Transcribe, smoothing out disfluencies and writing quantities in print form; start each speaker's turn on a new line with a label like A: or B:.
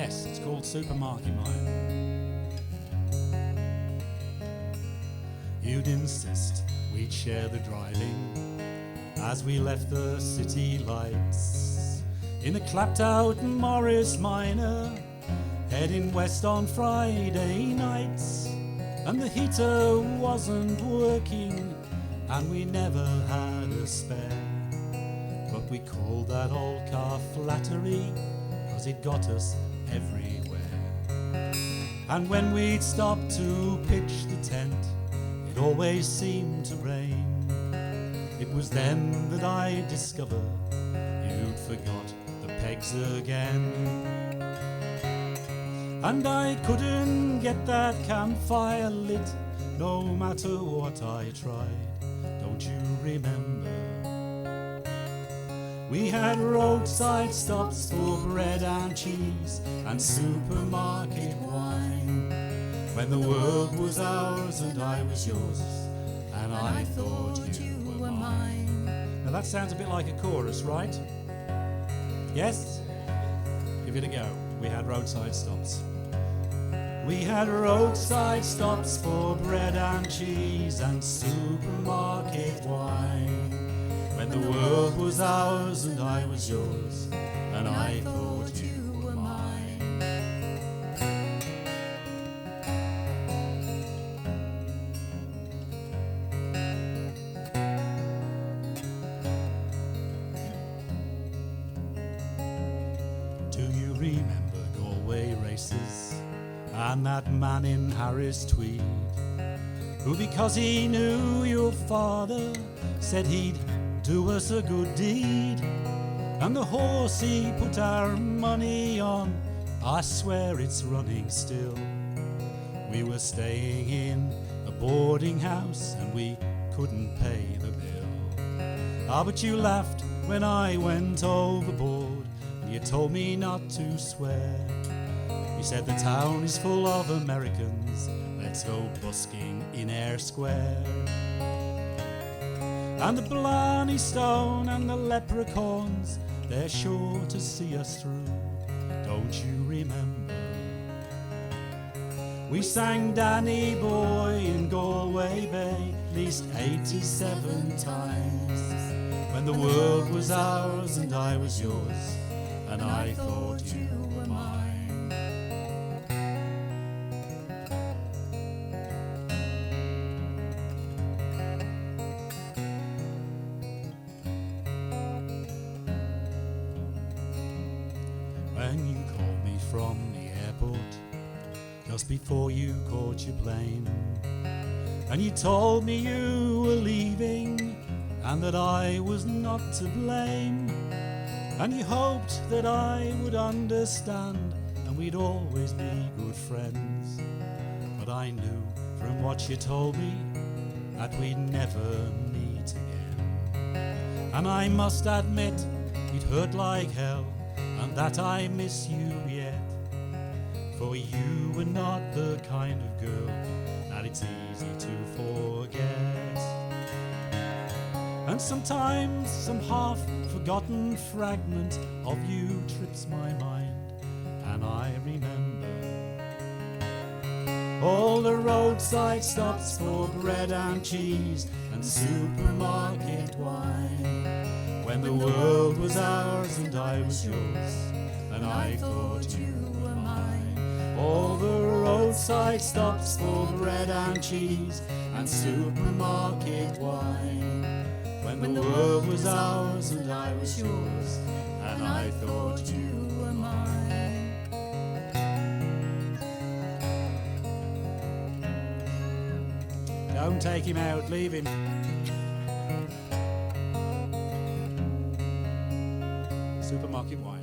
A: Yes, it's called Supermarket Mine. You'd insist we'd share the driving as we left the city lights in a clapped-out Morris Minor, heading west on Friday nights. And the heater wasn't working, and we never had a spare. But we called that old car Flattery, 'cause it got us everywhere. And when we'd stop to pitch the tent, it always seemed to rain. It was then that I discovered you'd forgot the pegs again. And I couldn't get that campfire lit, no matter what I tried. Don't you remember? We had roadside stops for bread and cheese and supermarket wine, when the world was ours and I was yours, and I thought you were mine. Now that sounds a bit like a chorus, right? Yes? Give it a go. We had roadside stops. We had roadside stops for bread and cheese and supermarket wine, when the world was ours and I was yours, and I thought you were mine. Do you remember Galway races and that man in Harris tweed, who because he knew your father said he'd do us a good deed? And the horse he put our money on, I swear it's running still. We were staying in a boarding house and we couldn't pay the bill. Ah, but you laughed when I went overboard, and you told me not to swear. You said the town is full of Americans, let's go busking in Eyre Square. And the Blarney Stone and the leprechauns, they're sure to see us through, don't you remember? We sang Danny Boy in Galway Bay at least 87 times, when the world was ours and I was yours, and I thought you were mine. When you called me from the airport just before you caught your plane, and you told me you were leaving and that I was not to blame, and you hoped that I would understand and we'd always be good friends. But I knew from what you told me that we'd never meet again. And I must admit it hurt like hell, and that I miss you yet, for you were not the kind of girl that it's easy to forget. And sometimes some half-forgotten fragment of you trips my mind, and I remember all the roadside stops for bread and cheese and supermarket wine, when the world was ours and I was yours, and I thought you were mine. All the roadside stops for bread and cheese and supermarket wine, when the world was ours and I was yours, and I thought you were mine. Don't take him out, leave him. Supermarket wine.